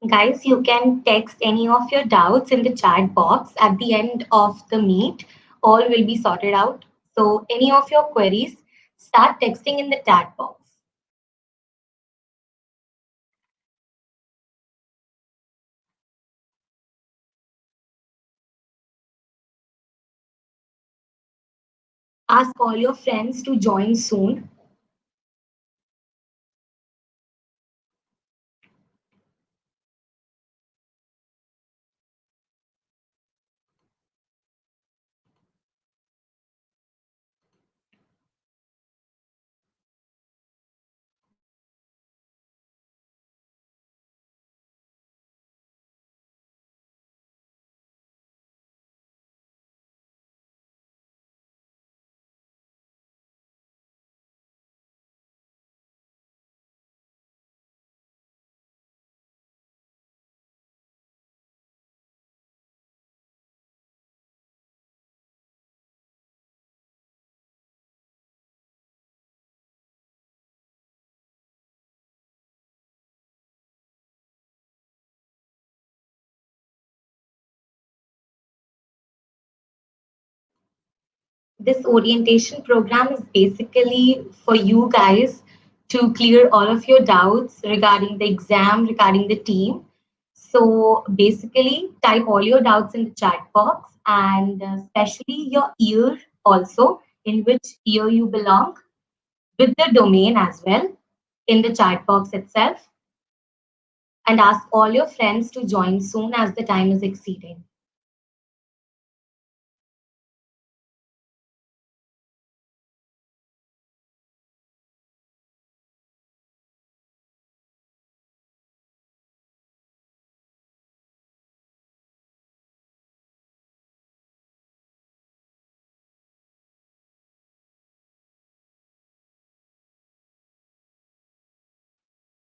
Guys, you can text any of your doubts in the chat box at the end of the meet. All will be sorted out. So, any of your queries, start texting in the chat box. Ask all your friends to join soon. This orientation program is basically for you guys to clear all of your doubts regarding the exam, regarding the team. So basically, type all your doubts in the chat box and especially your year also, in which year you belong, with the domain as well in the chat box itself. And ask all your friends to join soon as the time is exceeding.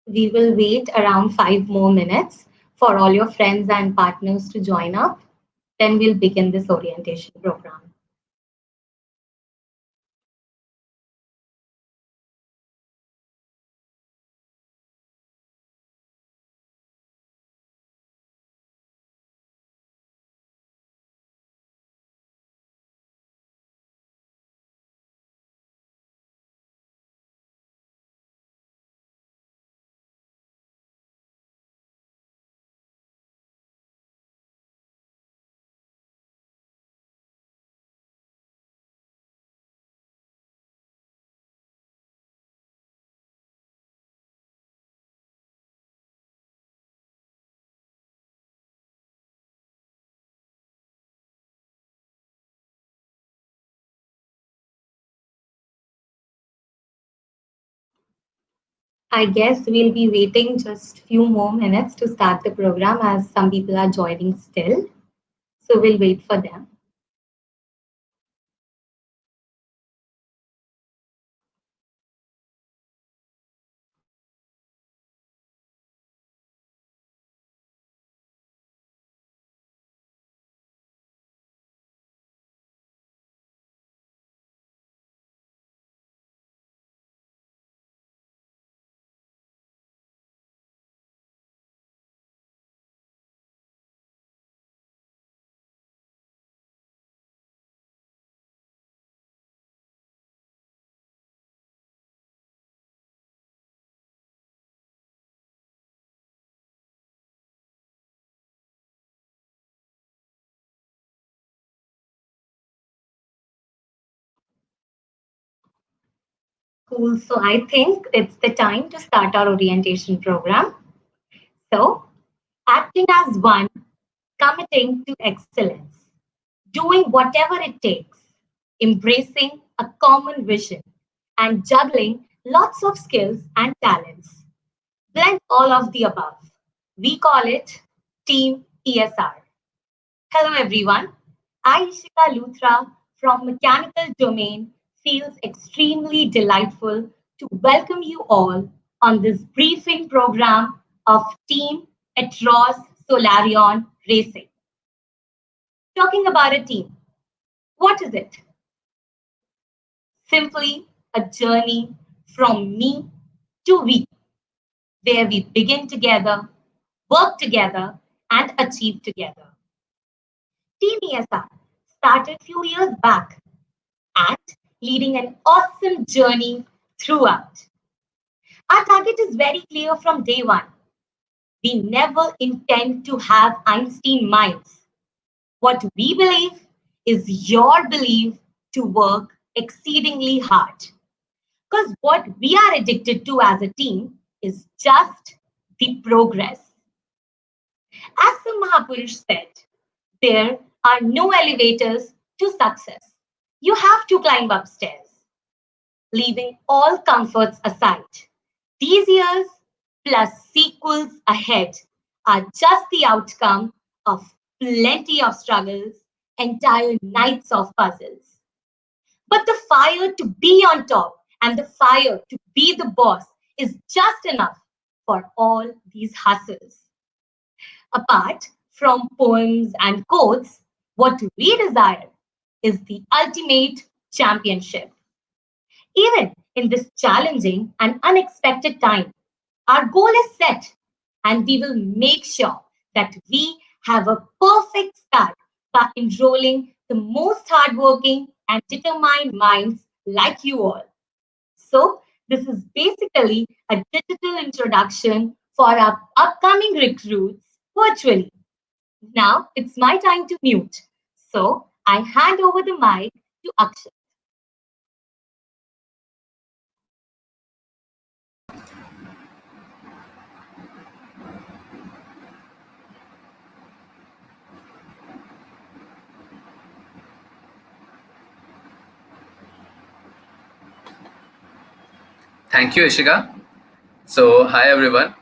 We will wait around 5 more minutes for all your friends and partners to join up. Then we'll begin this orientation program. I guess we'll be waiting just few more minutes to start the program as some people are joining still. So we'll wait for them. Cool. So I think it's the time to start our orientation program. So acting as one, committing to excellence, doing whatever it takes, embracing a common vision, and juggling lots of skills and talents. Blend all of the above. We call it Team ESR. Hello, everyone. I, Ishika Luthra from Mechanical Domain, feels extremely delightful to welcome you all on this briefing program of Team Etros Solarion Racing. Talking about a team, what is it? Simply a journey from me to we, where we begin together, work together, and achieve together. Team ESR started few years back and leading an awesome journey throughout. Our target is very clear from day one. We never intend to have Einstein minds. What we believe is your belief to work exceedingly hard. Because what we are addicted to as a team is just the progress. As the Mahapurush said, there are no elevators to success. You have to climb upstairs, leaving all comforts aside. These years plus sequels ahead are just the outcome of plenty of struggles, entire nights of puzzles. But the fire to be on top and the fire to be the boss is just enough for all these hustles. Apart from poems and quotes, what we desire is the ultimate championship. Even in this challenging and unexpected time, our goal is set and we will make sure that we have a perfect start by enrolling the most hardworking and determined minds like you all. So, this is basically a digital introduction for our upcoming recruits virtually. Now it's my time to mute. So, I hand over the mic to Akshay. Thank you, Ishika. So, hi everyone.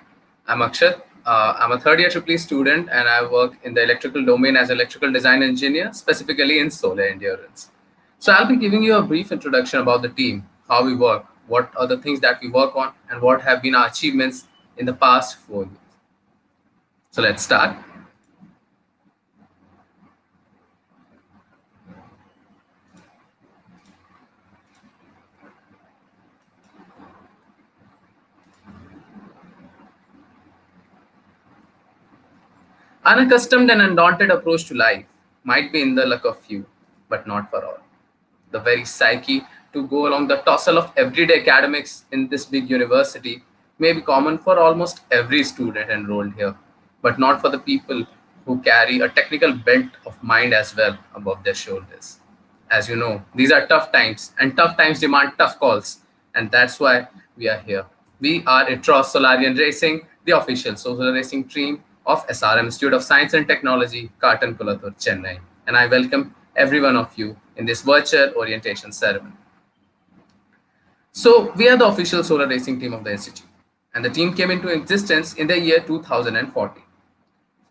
I'm Akshat. I'm a third year triple E student and I work in the electrical domain as electrical design engineer, specifically in solar endurance. So, I'll be giving you a brief introduction about the team, how we work, what are the things that we work on, and what have been our achievements in the past 4 years. So, let's start. Unaccustomed and undaunted approach to life might be in the luck of few, but not for all. The very psyche to go along the tussle of everyday academics in this big university may be common for almost every student enrolled here, but not for the people who carry a technical bent of mind as well above their shoulders. As you know, these are tough times, and tough times demand tough calls, and that's why we are here. We are Itros Solarian Racing, the official solar racing team of SRM Institute of Science and Technology, Carton Kulathur, Chennai. And I welcome every one of you in this virtual orientation ceremony. So, we are the official solar racing team of the institute, and the team came into existence in the year 2014.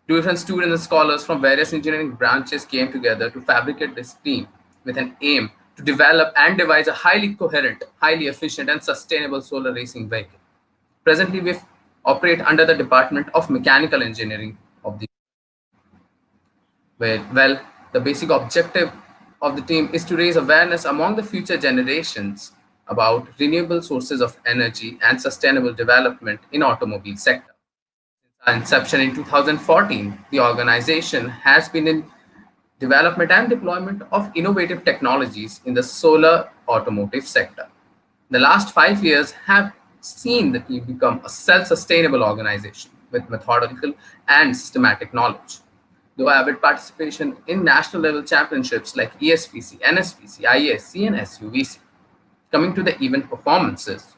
Different students and scholars from various engineering branches came together to fabricate this team with an aim to develop and devise a highly coherent, highly efficient, and sustainable solar racing vehicle. Presently, we operate under the Department of Mechanical Engineering of the where, well, the basic objective of the team is to raise awareness among the future generations about renewable sources of energy and sustainable development in automobile sector. Our inception in 2014, the organization has been in development and deployment of innovative technologies in the solar automotive sector. The last 5 years have seen the team become a self-sustainable organization with methodical and systematic knowledge. Though avid participation in national level championships like ESPC, NSPC, IASC, and SUVC. Coming to the event performances,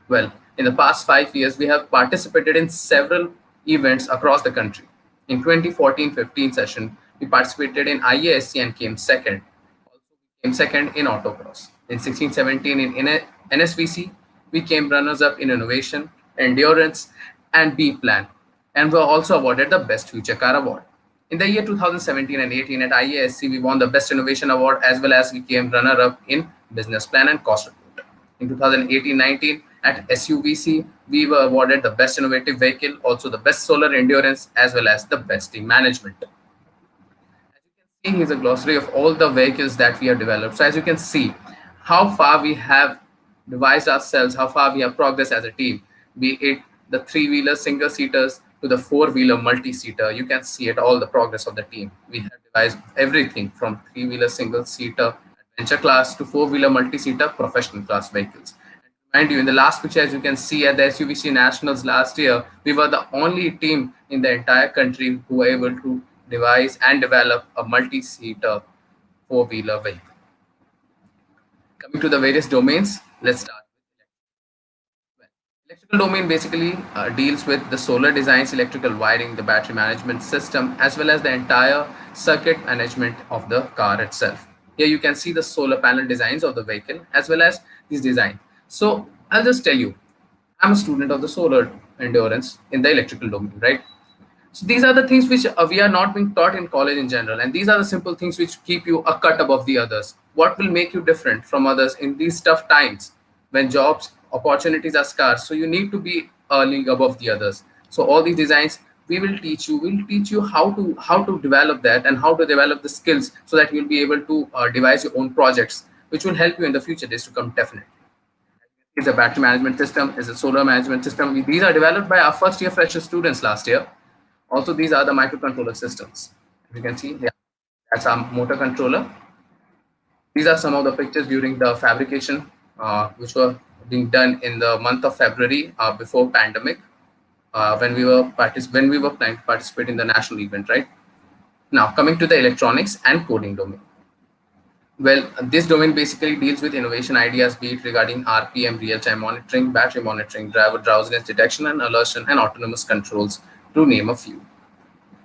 well, in the past 5 years, we have participated in several events across the country. In 2014-15 session, we participated in IASC and came second. Also, we came second in autocross. In 16-17 in NSVC, we came runners-up in innovation, endurance, and B plan, and were also awarded the Best Future Car Award. In the year 2017 and 18 at IASC, we won the Best Innovation Award as well as we came runner-up in Business Plan and Cost Report. In 2018-19 at SUVC, we were awarded the Best Innovative Vehicle, also the Best Solar Endurance, as well as the Best Team Management. As you can see, here's a glossary of all the vehicles that we have developed. So as you can see, how far we have devised ourselves, how far we have progressed as a team, be it the three-wheelers, single-seaters, to the four-wheeler multi-seater. You can see it all the progress of the team. We have devised everything from three-wheeler single-seater adventure class to four-wheeler multi-seater professional class vehicles. Mind you, in the last picture, as you can see at the SUVC Nationals last year, we were the only team in the entire country who were able to devise and develop a multi-seater four-wheeler vehicle. Coming to the various domains, let's start. Electrical domain basically deals with the solar designs, electrical wiring, the battery management system, as well as the entire circuit management of the car itself. Here you can see the solar panel designs of the vehicle as well as these designs. So I'll just tell you, I'm a student of the solar endurance in the electrical domain, right? So these are the things which we are not being taught in college in general, and these are the simple things which keep you a cut above the others. What will make you different from others in these tough times when jobs opportunities are scarce? So you need to be a league above the others. So all these designs we will teach you. We'll teach you how to develop that and how to develop the skills so that you'll be able to devise your own projects, which will help you in the future days to come definitely. Is a battery management system, is a solar management system. These are developed by our first year fresher students last year. Also, these are the microcontroller systems. If you can see, yeah, that's our motor controller. These are some of the pictures during the fabrication, which were being done in the month of February before pandemic, when we were planning to participate in the national event, right? Now, coming to the electronics and coding domain. Well, this domain basically deals with innovation ideas, be it regarding RPM, real-time monitoring, battery monitoring, driver drowsiness detection and alertion, and autonomous controls, to name a few.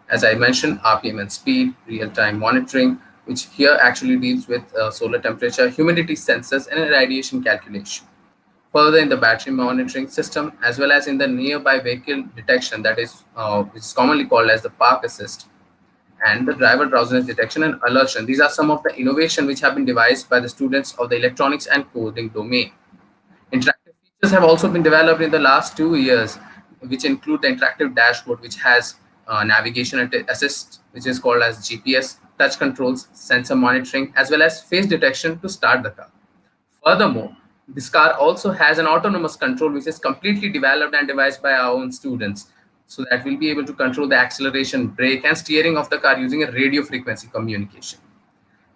As I mentioned, RPM and speed, real-time monitoring, which here actually deals with solar temperature, humidity sensors, and radiation calculation. Further, in the battery monitoring system, as well as in the nearby vehicle detection, that is, which is commonly called as the park assist, and the driver drowsiness detection and alertion. These are some of the innovation which have been devised by the students of the electronics and coding domain. Interactive features have also been developed in the last 2 years, which include the interactive dashboard, which has navigation assist, which is called as GPS, touch controls, sensor monitoring, as well as face detection to start the car. Furthermore, this car also has an autonomous control, which is completely developed and devised by our own students, so that we'll be able to control the acceleration, brake, and steering of the car using a radio frequency communication.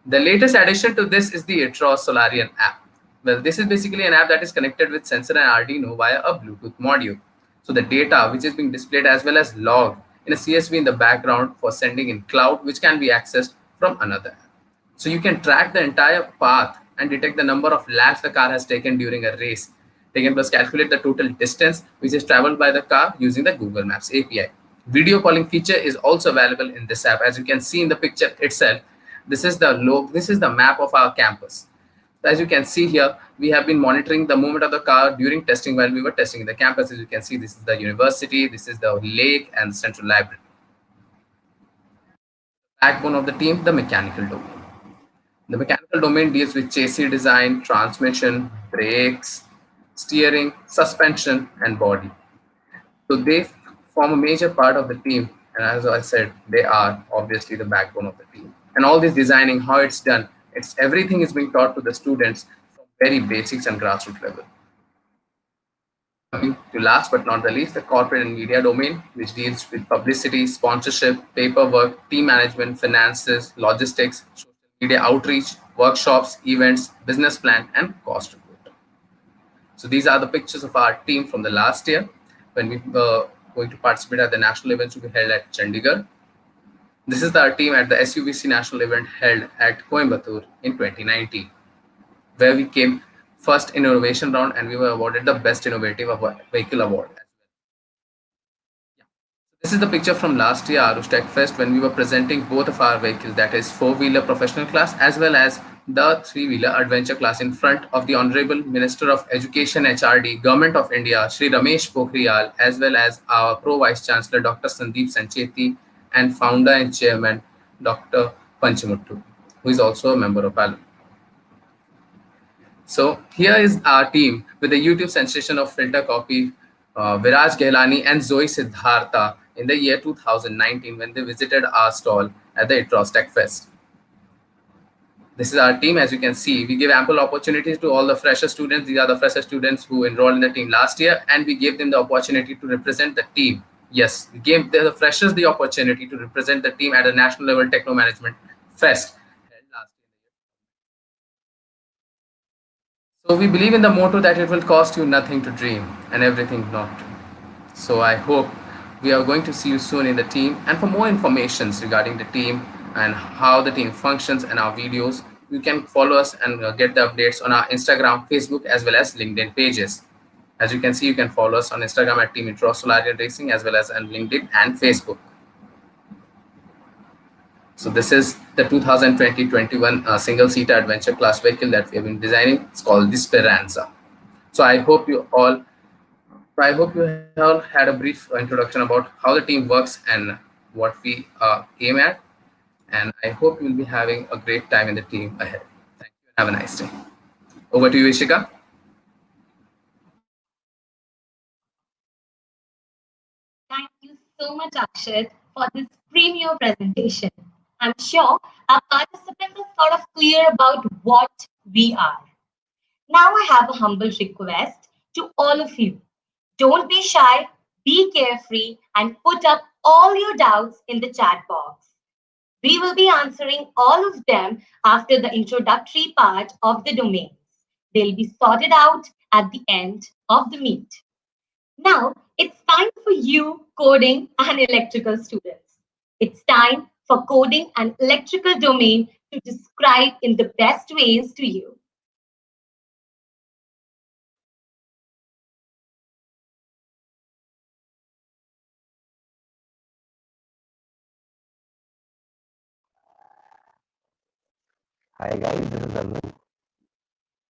The latest addition to this is the Esr Solarian app. Well, this is basically an app that is connected with sensor and Arduino via a Bluetooth module. So the data which is being displayed as well as logged in a CSV in the background for sending in cloud, which can be accessed from another app. So you can track the entire path and detect the number of laps the car has taken during a race. They can plus calculate the total distance which is traveled by the car using the Google Maps API. Video calling feature is also available in this app. As you can see in the picture itself, this is the map of our campus. As you can see here, we have been monitoring the movement of the car during testing while we were testing in the campus. As you can see, this is the university, this is the lake, and the central library. Backbone of the team, the mechanical domain. The mechanical domain deals with chassis design, transmission, brakes, steering, suspension, and body. So they form a major part of the team. And as I said, they are obviously the backbone of the team. And all this designing, how it's done, it's everything is being taught to the students from very basics and grassroots level. Coming to last but not the least, the corporate and media domain, which deals with publicity, sponsorship, paperwork, team management, finances, logistics, social media outreach, workshops, events, business plan, and cost report. So these are the pictures of our team from the last year when we were going to participate at the national events to be held at Chandigarh. This is our team at the SUVC national event held at Coimbatore in 2019, where we came first in innovation round and we were awarded the best innovative vehicle award. This is the picture from last year Arush Tech Fest when we were presenting both of our vehicles, that is four-wheeler professional class as well as the three-wheeler adventure class, in front of the Honorable Minister of Education HRD, Government of India, Shri Ramesh Pokhriyal, as well as our Pro Vice Chancellor Dr. Sandeep Sancheti, and founder and chairman Dr. Panchamuttu, who is also a member of Parliament. So here is our team with the YouTube sensation of Filter Copy, Viraj Gehlani and Zoe Siddhartha in the year 2019 when they visited our stall at the Itros Tech Fest. This is our team. As you can see, we give ample opportunities to all the fresher students. These are the fresher students who enrolled in the team last year, and we gave them the opportunity to represent the team Yes, the freshers the opportunity to represent the team at a national level techno management fest held last year. So we believe in the motto that it will cost you nothing to dream and everything not to. So I hope we are going to see you soon in the team. And for more informations regarding the team and how the team functions and our videos, you can follow us and get the updates on our Instagram, Facebook, as well as LinkedIn pages. As you can see, you can follow us on Instagram at Team Intro Solar Racing as well as on LinkedIn and Facebook. So this is the 2020-21 single-seater adventure class vehicle that we have been designing. It's called the Speranza. So I hope you all had a brief introduction about how the team works and what we aim at. And I hope you'll be having a great time in the team ahead. Thank you and have a nice day. Over to you, Ishika. Thank you so much, Akshat, for this premier presentation. I'm sure our participants are sort of clear about what we are. Now, I have a humble request to all of you. Don't be shy, be carefree, and put up all your doubts in the chat box. We will be answering all of them after the introductory part of the domains. They'll be sorted out at the end of the meet. Now, it's time for you, coding and electrical students. It's time for coding and electrical domain to describe in the best ways to you. Hi guys, this is Arvind.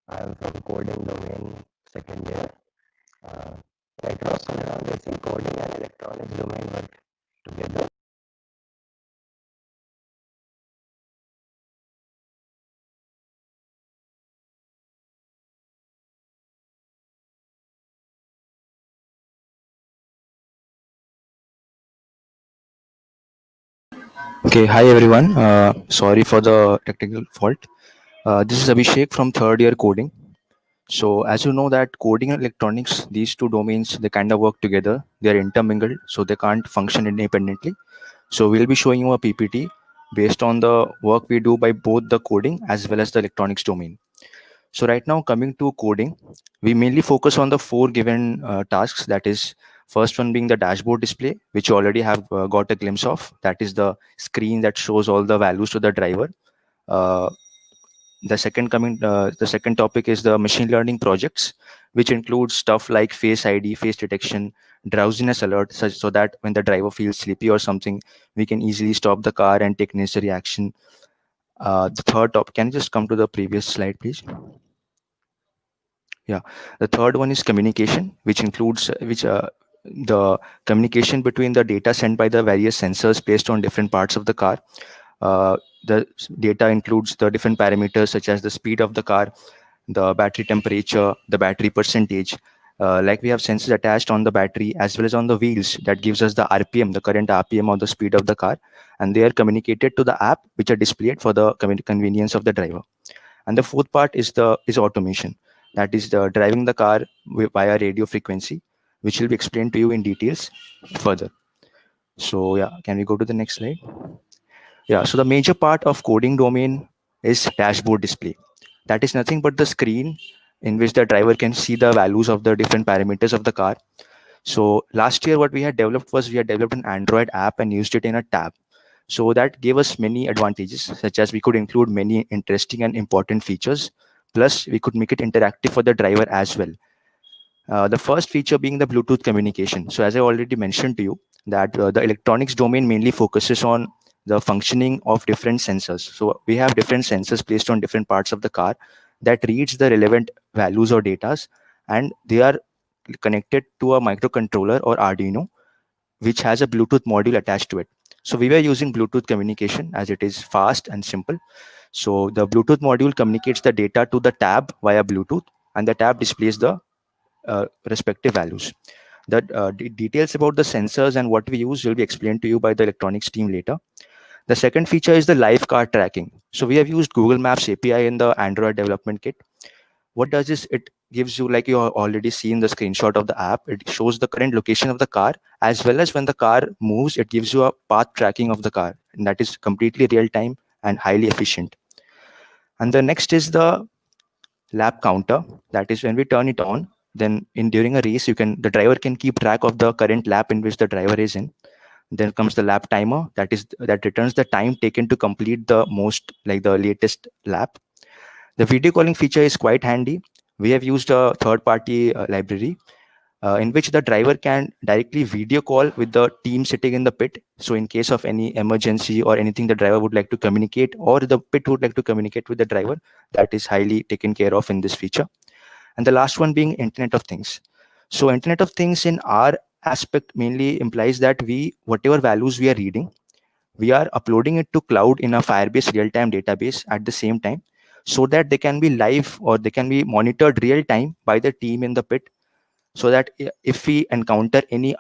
I am from coding domain second year. Uh, across and around racing coding and electronics domain work together. Okay, hi everyone. Sorry for the technical fault. This is Abhishek from third year coding. So as you know that coding and electronics, these two domains, they kind of work together. They are intermingled, so they can't function independently. So we'll be showing you a PPT based on the work we do by both the coding as well as the electronics domain. So right now, coming to coding, we mainly focus on the four given tasks. That is, first one being the dashboard display, which you already have got a glimpse of. That is the screen that shows all the values to the driver. Uh, the second topic is the machine learning projects, which includes stuff like face ID, face detection, drowsiness alert, such so that when the driver feels sleepy or something, we can easily stop the car and take necessary action. The third topic, can you just come to the previous slide, please? Yeah, the third one is communication, which includes the communication between the data sent by the various sensors placed on different parts of the car. The data includes the different parameters such as the speed of the car, the battery temperature, the battery percentage. Like we have sensors attached on the battery as well as on the wheels that gives us the RPM, the current RPM or the speed of the car, and they are communicated to the app which are displayed for the convenience of the driver. And the fourth part is automation, that is the driving the car via radio frequency, which will be explained to you in details further. So yeah, can we go to the next slide? Yeah, so the major part of coding domain is dashboard display. That is nothing but the screen in which the driver can see the values of the different parameters of the car. So last year what we had developed was we had developed an Android app and used it in a tab. So that gave us many advantages, such as we could include many interesting and important features. Plus, we could make it interactive for the driver as well. The first feature being the Bluetooth communication. So as I already mentioned to you, that the electronics domain mainly focuses on the functioning of different sensors. So we have different sensors placed on different parts of the car that reads the relevant values or datas, and they are connected to a microcontroller or Arduino, which has a Bluetooth module attached to it. So we were using Bluetooth communication as it is fast and simple. So the Bluetooth module communicates the data to the tab via Bluetooth, and the tab displays the respective values. The details about the sensors and what we use will be explained to you by the electronics team later. The second feature is the live car tracking. So we have used Google Maps API in the Android development kit. what does is it gives you, like you already seen the screenshot of the app, it shows the current location of the car, as well as when the car moves, it gives you a path tracking of the car, and that is completely real time and highly efficient. And the next is the lap counter. That is when we turn it on, then in during a race, the driver can keep track of the current lap in which the driver is in. Then comes the lap timer, that returns the time taken to complete the latest lap. The video calling feature is quite handy. We have used a third party library in which the driver can directly video call with the team sitting in the pit. So, in case of any emergency or anything the driver would like to communicate, or the pit would like to communicate with the driver, that is highly taken care of in this feature. And the last one being Internet of Things. So, Internet of Things in our aspect mainly implies that whatever values we are reading, we are uploading it to cloud in a Firebase real-time database at the same time, so that they can be live or they can be monitored real time by the team in the pit, so that if we encounter any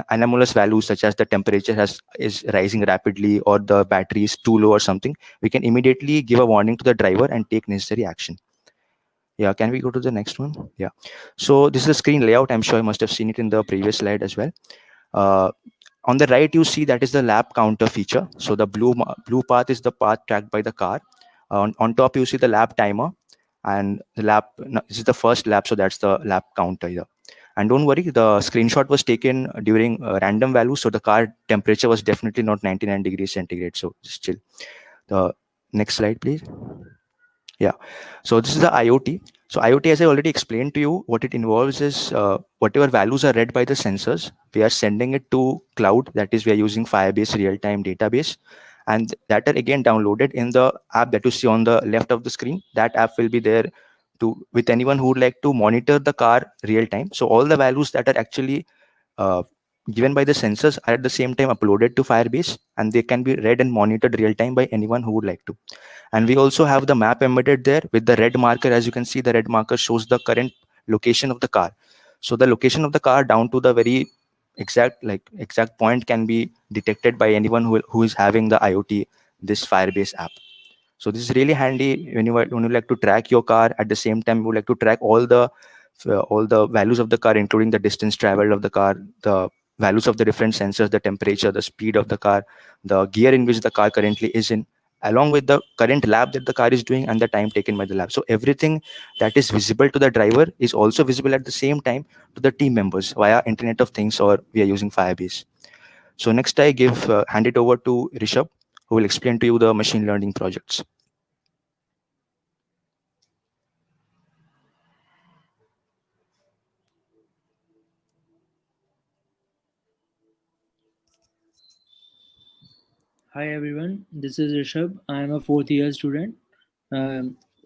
anomalous values, such as the temperature is rising rapidly or the battery is too low or something, we can immediately give a warning to the driver and take necessary action. Yeah, can we go to the next one? Yeah. So this is the screen layout. I'm sure you must have seen it in the previous slide as well. uh, on the right, you see that is the lap counter feature. So the blue path is the path tracked by the car. On top, you see the lap timer, and the lap. No, this is the first lap, so that's the lap counter here. And don't worry, the screenshot was taken during random values, so the car temperature was definitely not 99 degrees centigrade. So just chill. The next slide, please. Yeah. So this is the IoT. So IoT, as I already explained to you, what it involves is whatever values are read by the sensors, we are sending it to cloud. That is, we are using Firebase real-time database, and that are again downloaded in the app that you see on the left of the screen. That app will be there with anyone who would like to monitor the car real time. So all the values that are actually uh, given by the sensors are at the same time uploaded to Firebase, and they can be read and monitored real time by anyone who would like to. And we also have the map embedded there with the red marker. As you can see, the red marker shows the current location of the car. So the location of the car down to the very exact point can be detected by anyone who is having the IoT, this Firebase app. So this is really handy when you like to track your car. At the same time, you would like to track all the values of the car, including the distance traveled of the car, the values of the different sensors, the temperature, the speed of the car, the gear in which the car currently is in, along with the current lap that the car is doing and the time taken by the lap. So everything that is visible to the driver is also visible at the same time to the team members via Internet of Things, or we are using Firebase. So next, I hand it over to Rishabh, who will explain to you the machine learning projects. Hi everyone, this is Rishabh. I am a fourth year student. I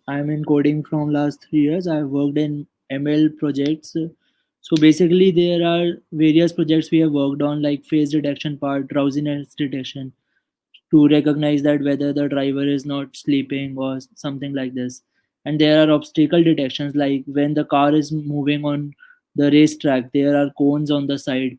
am in coding from last 3 years. I have worked in ML projects. So basically, there are various projects we have worked on, like face detection part, drowsiness detection, to recognize that whether the driver is not sleeping or something like this. And there are obstacle detections, like when the car is moving on the racetrack, there are cones on the side,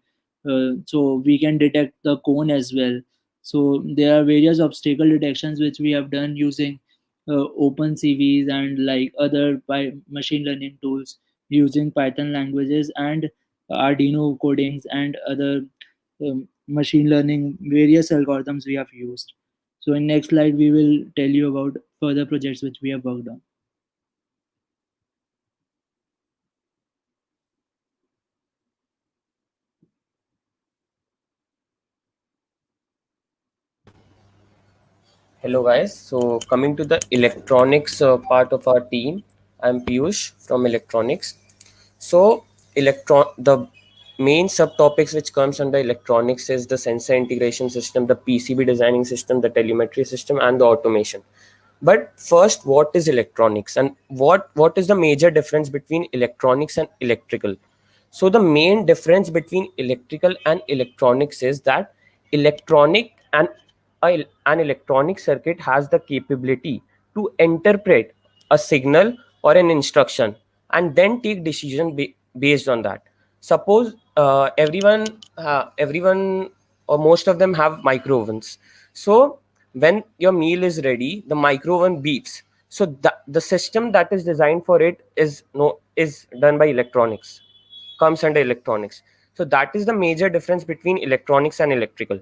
so we can detect the cone as well. So there are various obstacle detections which we have done using open cvs and like other machine learning tools, using Python languages and Arduino codings and other machine learning various algorithms we have used. So in next slide we will tell you about further projects which we have worked on. Hello guys. So coming to the electronics part of our team, I'm Piyush from electronics. So the main subtopics which comes under electronics is the sensor integration system, the PCB designing system, the telemetry system, and the automation. But first, what is electronics, and what is the major difference between electronics and electrical? So the main difference between electrical and electronics is that electronic and an electronic circuit has the capability to interpret a signal or an instruction and then take decision based on that. Suppose everyone or most of them have micro ovens. So when your meal is ready, the micro oven beeps. So the system that is designed for it is done by electronics, comes under electronics. So that is the major difference between electronics and electrical.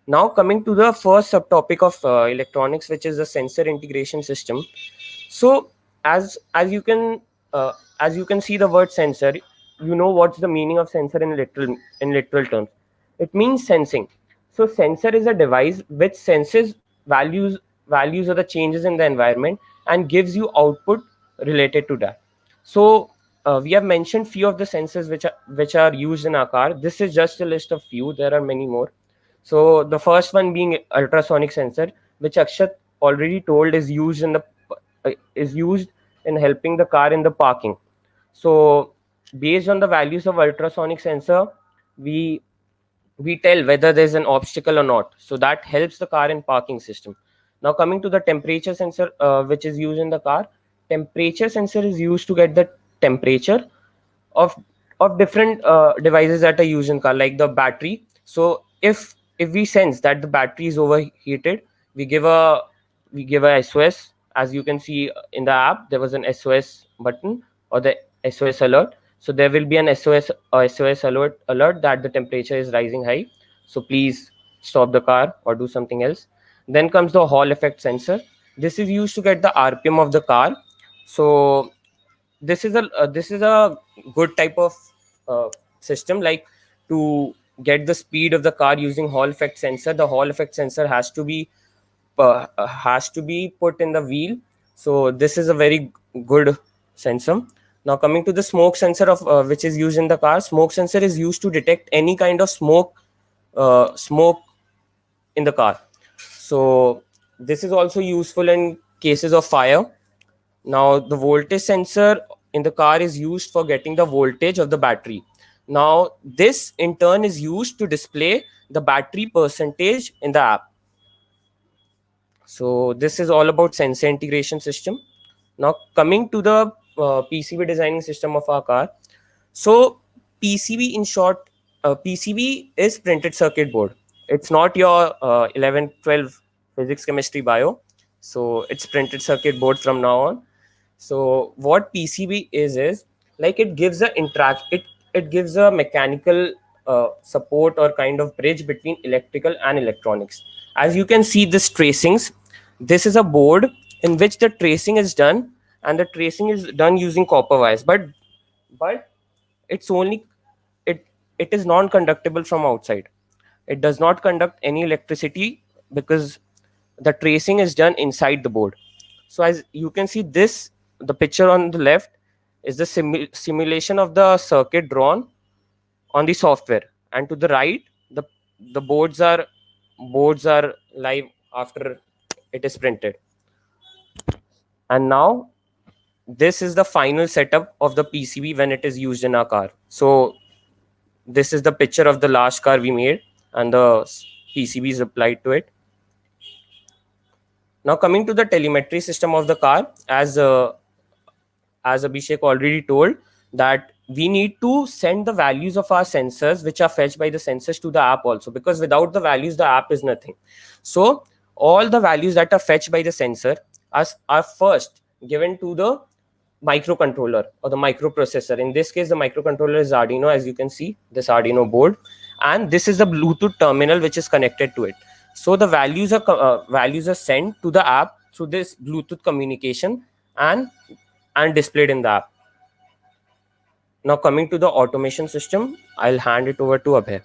Now coming to the first subtopic of electronics, which is the sensor integration system. So as you can uh, as you can see the word sensor, you know what's the meaning of sensor in literal terms. It means sensing. So sensor is a device which senses values of the changes in the environment and gives you output related to that. So we have mentioned few of the sensors which are used in our car. This is just a list of few. There are many more. So the first one being ultrasonic sensor, which Akshat already told is used in helping the car in the parking. So based on the values of ultrasonic sensor, we we tell whether there's an obstacle or not. So that helps the car in parking system. Now coming to the temperature sensor, which is used in the car. Temperature sensor is used to get the temperature of different devices that are used in car, like the battery. So if we sense that the battery is overheated, we give a SOS. As you can see in the app, there was an SOS button or the SOS alert. So there will be an SOS alert that the temperature is rising high, so please stop the car or do something else. Then comes the hall effect sensor. This is used to get the RPM of the car. So this is a good type of uh, system, like to get the speed of the car using hall effect sensor. The hall effect sensor has to be put in the wheel. So this is a very good sensor. Now coming to the smoke sensor of which is used in the car. Smoke sensor is used to detect any kind of smoke in the car. So this is also useful in cases of fire. Now, the voltage sensor in the car is used for getting the voltage of the battery. Now, this in turn is used to display the battery percentage in the app. So, this is all about sensor integration system. Now, coming to the PCB designing system of our car. So, PCB in short, PCB is printed circuit board. It's not your 11, 12 physics, chemistry, bio. So, it's printed circuit board from now on. So what PCB is like it gives a mechanical support or kind of bridge between electrical and electronics. As you can see this tracings, this is a board in which the tracing is done, and the tracing is done using copper wires, but it's only it it is non-conductible from outside. It does not conduct any electricity because the tracing is done inside the board. So as you can see, the picture on the left is the simulation of the circuit drawn on the software, and to the right, the boards are live after it is printed. And now this is the final setup of the PCB when it is used in our car. So this is the picture of the last car we made, and the PCB is applied to it. Now coming to the telemetry system of the car, as Abhishek already told, that we need to send the values of our sensors, which are fetched by the sensors, to the app also, because without the values, the app is nothing. So all the values that are fetched by the sensor are first given to the microcontroller or the microprocessor. In this case, the microcontroller is Arduino, as you can see, this Arduino board, and this is the Bluetooth terminal which is connected to it. So the values are sent to the app through this Bluetooth communication and displayed in the app. Now coming to the automation system, I'll hand it over to Abhay.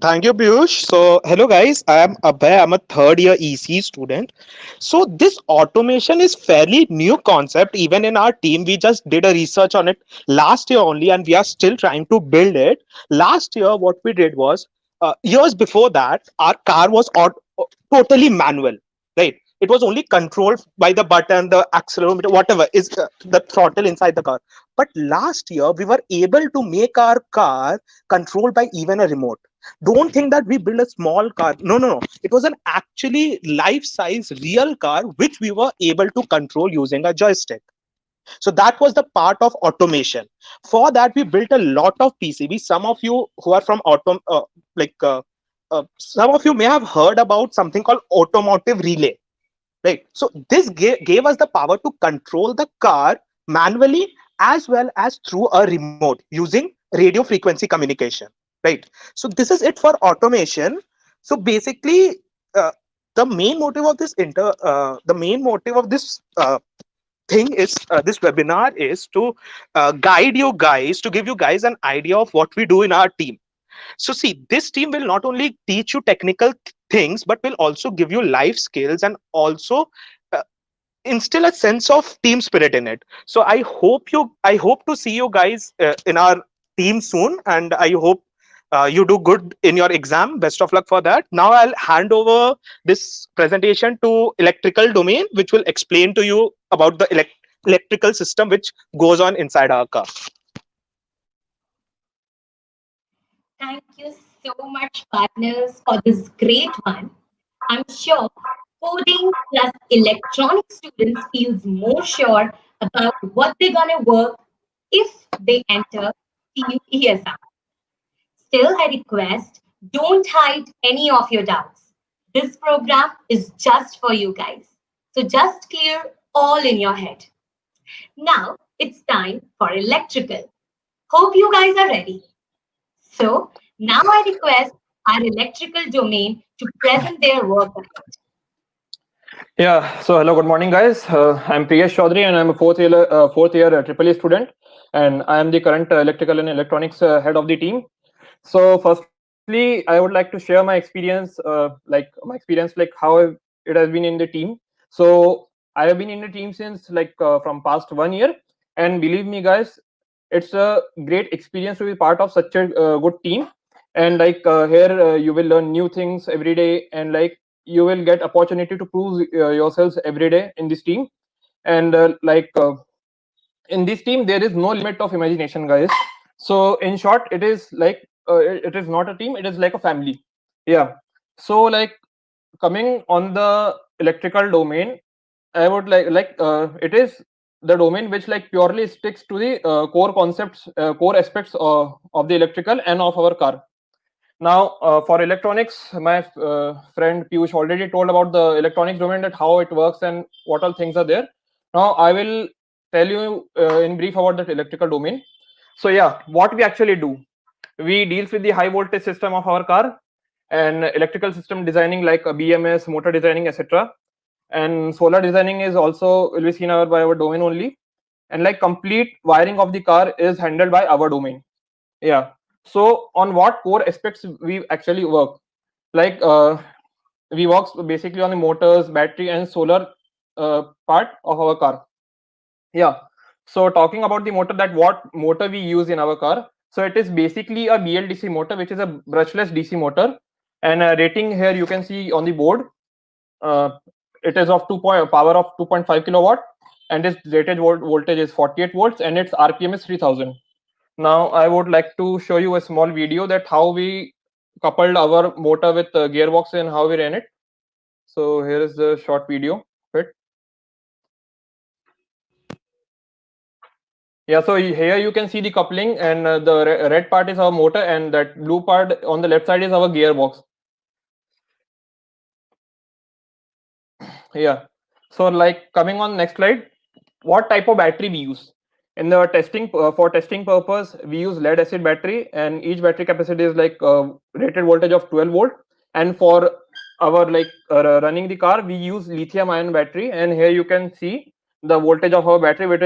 Thank you, Piyush. So, hello guys, I am Abhay. I'm a third year EC student. So, this automation is fairly new concept. Even in our team, we just did a research on it last year only, and we are still trying to build it. Last year, what we did was, years before that, our car was totally manual, right? It was only controlled by the button, the accelerometer, whatever is the throttle inside the car. But last year, we were able to make our car controlled by even a remote. Don't think that we built a small car. No, no, no. It was an actually life size real car which we were able to control using a joystick. So that was the part of automation. For that, we built a lot of PCB. Some of you who are from like some of you may have heard about something called automotive relay. right? So this gave us the power to control the car manually as well as through a remote using radio frequency communication, right? So this is it for automation. So basically, the main motive of this thing is, this webinar is to guide you guys, to give you guys an idea of what we do in our team. So see, this team will not only teach you technical things, but will also give you life skills and also uh, instill a sense of team spirit in it. So I hope to see you guys in our team soon, and I hope you do good in your exam. Best of luck for that. Now I'll hand over this presentation to electrical domain, which will explain to you about the electrical system which goes on inside our car. Thank you so much, partners, for this great one. I'm sure coding plus electronic students feels more sure about what they're gonna work if they enter TU ESR. Still, I request don't hide any of your doubts. This program is just for you guys. So just clear all in your head. Now it's time for electrical. Hope you guys are ready. So now I request our electrical domain to present their work ahead. Yeah. So hello, good morning, guys. I'm Priyesh Chaudhary, and I'm a fourth year Triple E student, and I am the current electrical and electronics head of the team. So firstly, I would like to share my experience, like how it has been in the team. So I have been in the team since from past 1 year, and believe me, guys, it's a great experience to be part of such a good team. And here you will learn new things every day, and you will get opportunity to prove yourselves every day in this team. And in this team there is no limit of imagination, guys. So in short, it is it is not a team, it is like a family. Yeah. So coming on the electrical domain, I would it is the domain which purely sticks to the core concepts, core aspects of the electrical and of our car. Now, for electronics, my friend Piyush already told about the electronics domain, that how it works and what all things are there. Now, I will tell you in brief about that electrical domain. So, yeah, what we actually do, we deals with the high voltage system of our car and electrical system designing like a BMS, motor designing, etc. And solar designing is also will be seen by our domain only. And complete wiring of the car is handled by our domain. Yeah. So on what core aspects we actually work? Like we work basically on the motors, battery, and solar part of our car. Yeah. So talking about the motor, that what motor we use in our car. So it is basically a BLDC motor, which is a brushless DC motor. And rating here you can see on the board. Uh, it is of power of 2.5 kilowatt, and its rated voltage is 48 volts, and its RPM is 3000. Now I would like to show you a small video that how we coupled our motor with the gearbox and how we ran it. So here is the short video. Right. Yeah, so here you can see the coupling, and the red part is our motor, and that blue part on the left side is our gearbox. Yeah. So coming on next slide, what type of battery we use? In the testing, for testing purpose, we use lead acid battery, and each battery capacity is rated voltage of 12 volt. And for our running the car, we use lithium ion battery, and here you can see the voltage of our battery, which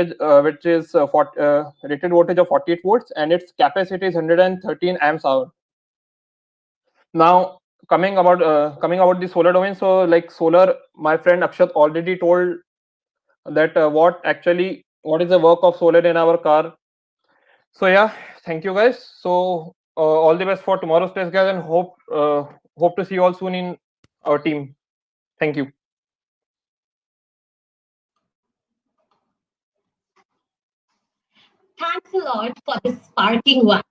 is rated voltage of 48 volts, and its capacity is 113 amps hour. Now coming about the solar domain. So solar, my friend Akshat already told that what is the work of solar in our car. So yeah, thank you guys. So all the best for tomorrow's test, guys, and hope to see you all soon in our team. Thank you. Thanks a lot for the sparking one.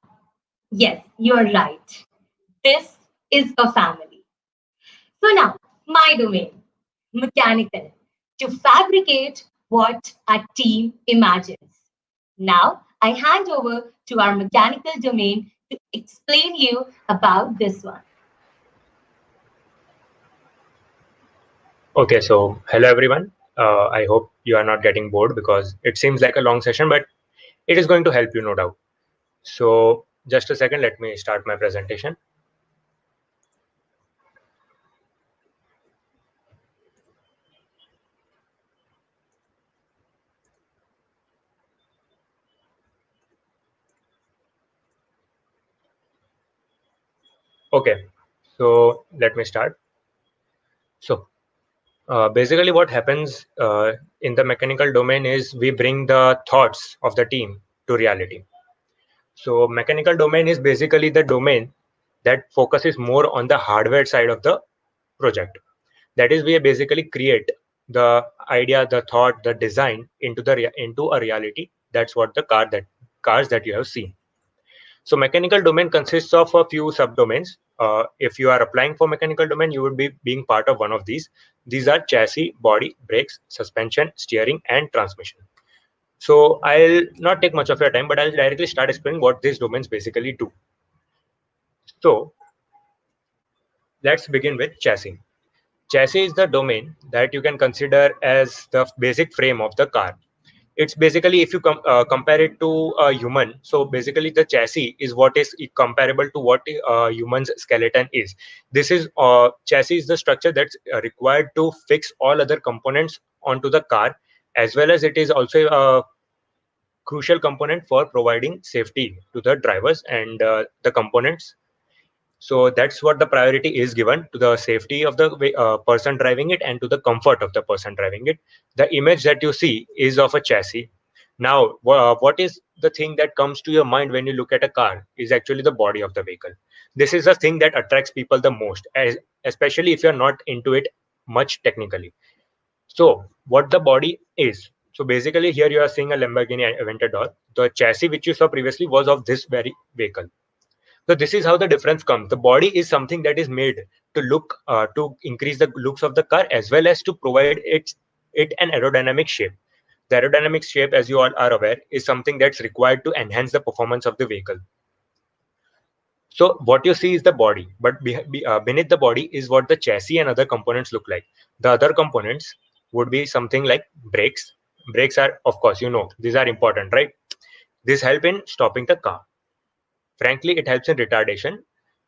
Yes, you're right. This is a family. So now, my domain, mechanical, to fabricate what our team imagines. Now, I hand over to our mechanical domain to explain you about this one. Okay, so hello everyone. I hope you are not getting bored because it seems like a long session, but it is going to help you, no doubt. So, just a second, let me start my presentation. Okay, so let me start. So, basically, what happens in the mechanical domain is we bring the thoughts of the team to reality. So, mechanical domain is basically the domain that focuses more on the hardware side of the project. That is, we basically create the idea, the thought, the design into a reality. That's what the cars that you have seen. So mechanical domain consists of a few subdomains. If you are applying for mechanical domain, you would be being part of one of these. These are chassis, body, brakes, suspension, steering, and transmission. So I'll not take much of your time, but I'll directly start explaining what these domains basically do. So let's begin with chassis. Chassis is the domain that you can consider as the basic frame of the car. It's basically, if you compare it to a human, so basically the chassis is what is comparable to what a human's skeleton is. This is chassis is the structure that's required to fix all other components onto the car, as well as it is also a crucial component for providing safety to the drivers and the components. So that's what the priority is given to the safety of the person driving it and to the comfort of the person driving it. The image that you see is of a chassis. Now, what is the thing that comes to your mind when you look at a car is actually the body of the vehicle. This is the thing that attracts people the most, especially if you're not into it much technically. So, what the body is. So basically, here you are seeing a Lamborghini Aventador. The chassis which you saw previously was of this very vehicle. So this is how the difference comes. The body is something that is made to look to increase the looks of the car as well as to provide it an aerodynamic shape. The aerodynamic shape, as you all are aware, is something that's required to enhance the performance of the vehicle. So what you see is the body, but beneath the body is what the chassis and other components look like. The other components would be something like brakes. Brakes are, of course, these are important, right? These help in stopping the car. Frankly, it helps in retardation.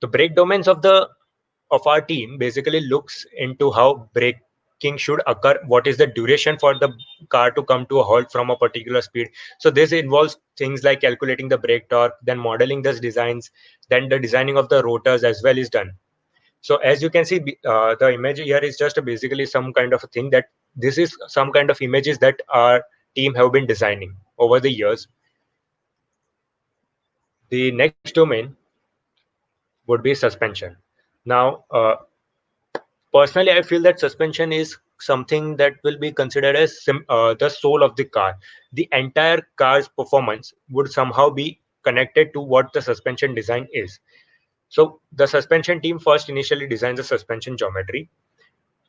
The brake domains of our team basically looks into how braking should occur, what is the duration for the car to come to a halt from a particular speed. So this involves things like calculating the brake torque, then modeling those designs, then the designing of the rotors as well is done. So as you can see, the image here is just basically some kind of a thing that this is some kind of images that our team have been designing over the years. The next domain would be suspension. Now, personally, I feel that suspension is something that will be considered as the soul of the car. The entire car's performance would somehow be connected to what the suspension design is. So the suspension team first initially designs the suspension geometry.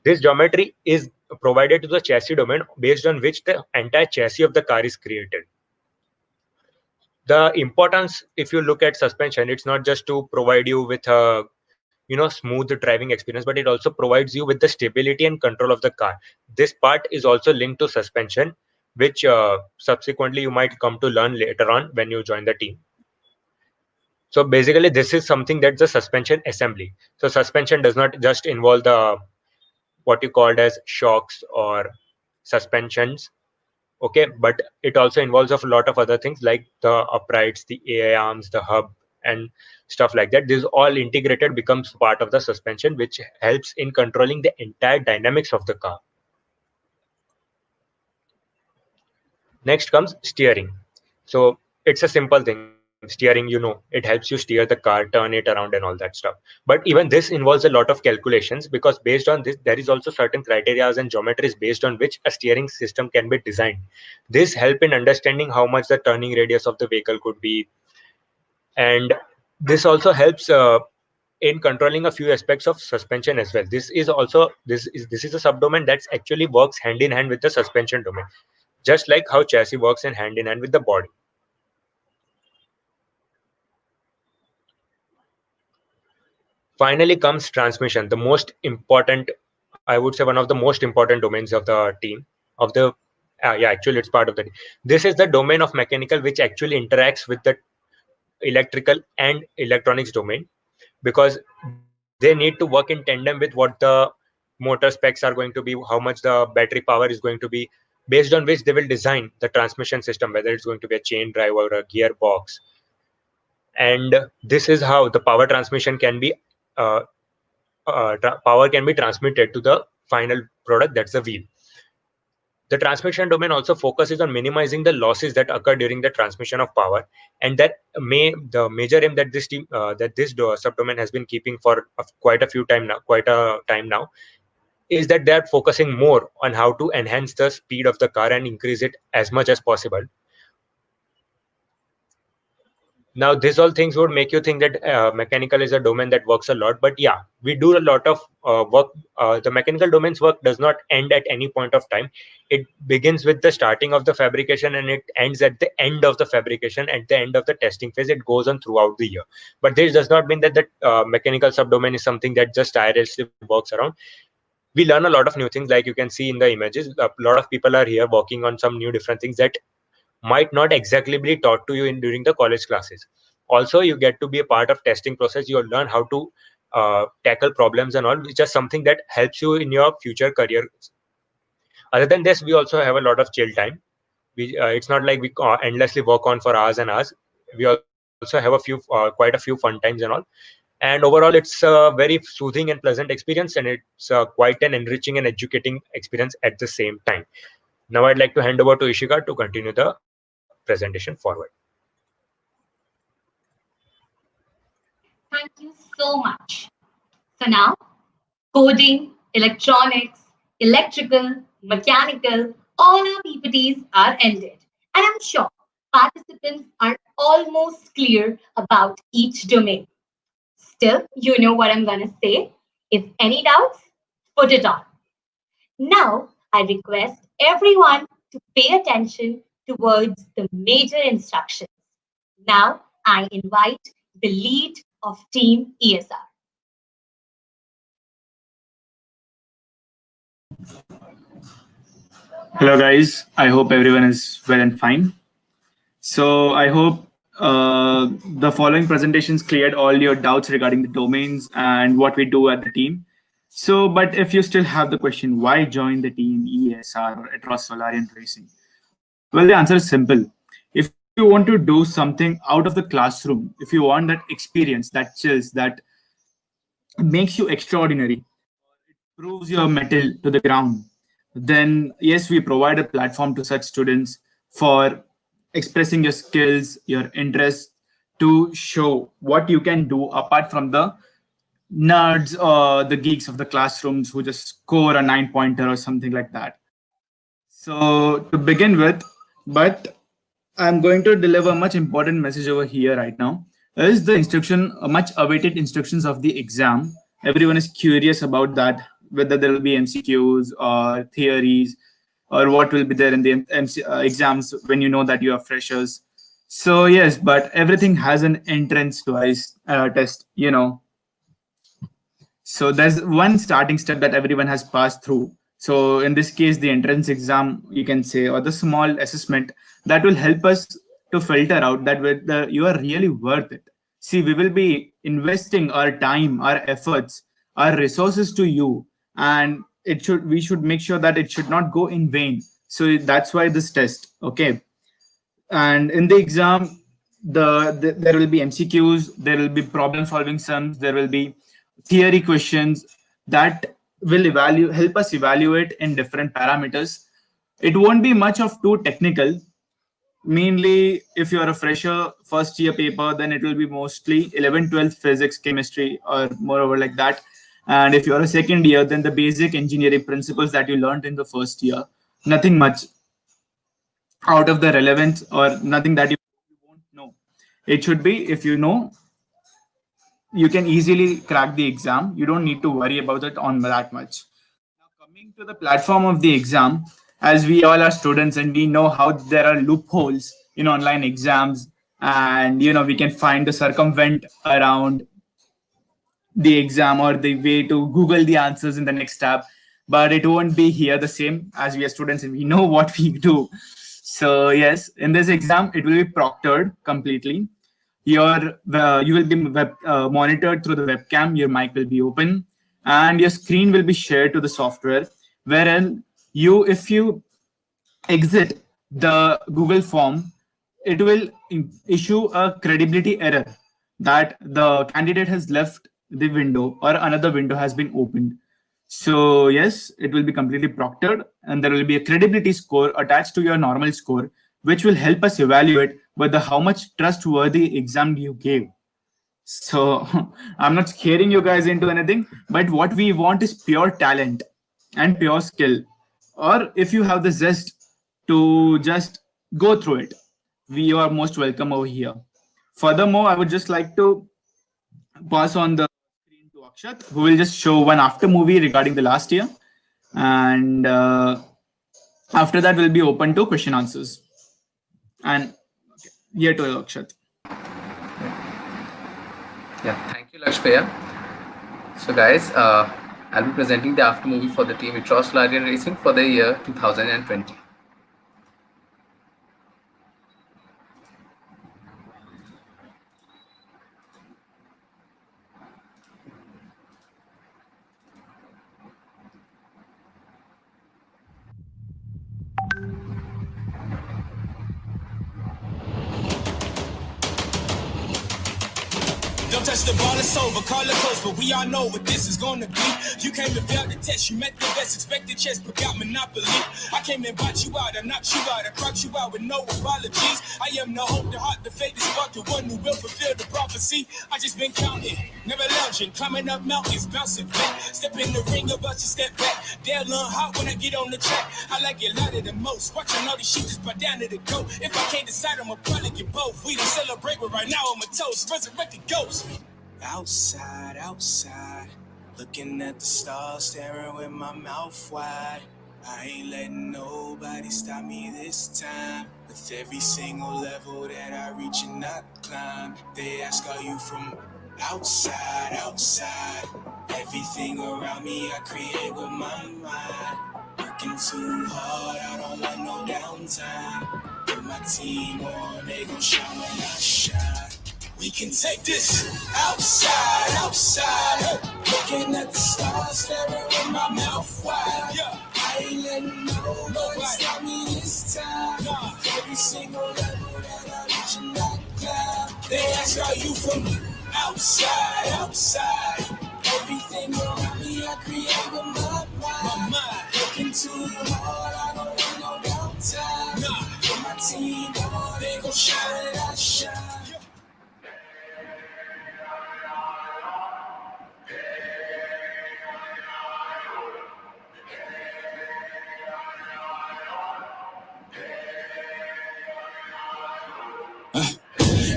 This geometry is provided to the chassis domain based on which the entire chassis of the car is created. The importance, if you look at suspension, it's not just to provide you with a smooth driving experience, but it also provides you with the stability and control of the car. This part is also linked to suspension, which subsequently you might come to learn later on when you join the team. So basically this is something that's the suspension assembly. So suspension does not just involve the what you called as shocks or suspensions, okay, but it also involves a lot of other things like the uprights, the AI arms, the hub, and stuff like that. This all integrated becomes part of the suspension, which helps in controlling the entire dynamics of the car. Next comes steering. So it's a simple thing. Steering, it helps you steer the car, turn it around and all that stuff. But even this involves a lot of calculations, because based on this there is also certain criteria and geometries based on which a steering system can be designed. This help in understanding how much the turning radius of the vehicle could be, and this also helps in controlling a few aspects of suspension as well. This is a subdomain that actually works hand in hand with the suspension domain, just like how chassis works in hand with the body. Finally comes transmission, the most important I would say, one of the most important domains of the team of the yeah, actually it's part of the team. This is the domain of mechanical which actually interacts with the electrical and electronics domain, because they need to work in tandem with what the motor specs are going to be, how much the battery power is going to be, based on which they will design the transmission system, whether it's going to be a chain drive or a gearbox. And this is how the power transmission can be uh, power can be transmitted to the final product, that's the wheel. The transmission domain also focuses on minimizing the losses that occur during the transmission of power, and that may the major aim that this team that this subdomain has been keeping for quite a time now, is that they are focusing more on how to enhance the speed of the car and increase it as much as possible. Now, these all things would make you think that mechanical is a domain that works a lot, but yeah, we do a lot of work. The mechanical domain's work does not end at any point of time. It begins with the starting of the fabrication and it ends at the end of the fabrication, at the end of the testing phase. It goes on throughout the year. But this does not mean that the mechanical subdomain is something that just tirelessly works around. We learn a lot of new things, like you can see in the images. A lot of people are here working on some new different things that might not exactly be taught to you in during the college classes. Also, you get to be a part of testing process. You'll learn how to tackle problems and all, which is something that helps you in your future career. Other than this, we also have a lot of chill time. It's not like we endlessly work on for hours and hours. We also have quite a few fun times and all. And overall, it's a very soothing and pleasant experience, and it's quite an enriching and educating experience at the same time. Now, I'd like to hand over to Ishika to continue the presentation forward. Thank you so much. So now, coding, electronics, electrical, mechanical, all our PPTs are ended. And I'm sure participants are almost clear about each domain. Still, you know what I'm going to say. If any doubts, put it on. Now, I request everyone to pay attention towards the major instructions. Now, I invite the lead of Team ESR. Hello, guys. I hope everyone is well and fine. So, I hope the following presentations cleared all your doubts regarding the domains and what we do at the team. So, but if you still have the question, why join the team ESR or Etros Solarian Racing? Well, the answer is simple. If you want to do something out of the classroom, if you want that experience, that chills, that makes you extraordinary, proves your metal to the ground, then yes, we provide a platform to such students for expressing your skills, your interest, to show what you can do apart from the nerds or the geeks of the classrooms who just score a 9 pointer or something like that. So to begin with, but I'm going to deliver a much important message over here right now. Is the instruction, much awaited instructions of the exam. Everyone is curious about that, whether there will be MCQs or theories or what will be there in the exams when you know that you are freshers. So yes, but everything has an entrance twice test, you know. So there's one starting step that everyone has passed through. So in this case, the entrance exam, you can say, or the small assessment that will help us to filter out that whether you are really worth it. See, we will be investing our time, our efforts, our resources to you, and we should make sure that it should not go in vain. So that's why this test, okay. And in the exam, there will be MCQs, there will be problem solving sums, there will be theory questions that will help us evaluate in different parameters. It won't be much of too technical. Mainly, if you're a fresher first year paper, then it will be mostly 11, 12 physics, chemistry, or moreover like that. And if you're a second year, then the basic engineering principles that you learned in the first year. Nothing much out of the relevance or nothing that you won't know. It should be, if you know, you can easily crack the exam. You don't need to worry about it on that much. Now, coming to the platform of the exam, as we all are students and we know how there are loopholes in online exams, and we can find the circumvent around the exam or the way to Google the answers in the next tab. but it won't be here the same, as we are students and we know what we do. So yes, in this exam, it will be proctored completely. You will be monitored through the webcam. Your mic will be open, and your screen will be shared to the software. Wherein if you exit the Google form, it will issue a credibility error that the candidate has left the window or another window has been opened. So yes, it will be completely proctored, and there will be a credibility score attached to your normal score, which will help us evaluate whether how much trustworthy exam you gave. So I'm not scaring you guys into anything, but what we want is pure talent and pure skill. Or if you have the zest to just go through it, we are most welcome over here. Furthermore, I would just like to pass on the screen to Akshat, who will just show one after movie regarding the last year. And after that, we'll be open to question answers. And here to Akshat. Yeah, thank you, Lakshmiya. So, guys, I'll be presenting the after movie for the team Esr Orientation Racing for the year 2020. Don't touch the ball, it's over. Call it close, but we all know what this is gonna be. You came to fail the test, you met the best, expected chess, but got monopoly. I came and bought you out, I knocked you out, I crocked you out with no apologies. I am the hope, the heart, the faith, the spark, the one who will fulfill the prophecy. I just been counting, never lounging, climbing up mountains, bouncing back. Step in the ring, about to step back. They'll learn hot when I get on the track. I like it louder than most. Watching all these shit just buy down to the goat. If I can't decide, I'ma probably get both. We don't celebrate, but right now I'm a toast. Resurrected ghost. Outside, outside, looking at the stars, staring with my mouth wide. I ain't letting nobody stop me this time. With every single level that I reach and I climb, they ask, are you from outside, outside? Everything around me I create with my mind. Working too hard, I don't want no downtime. Put my team on, they gon' shine when I shine. We can take this outside, outside. Looking at the stars, staring with my mouth wide. Yeah. I ain't letting nobody stop me this time. Every single level that I reach and I climb. They ask, are you from outside, outside? Everything around me I create with my mind. Working too hard, I don't want no downtime. Put my team on, they gon' shine and I shine.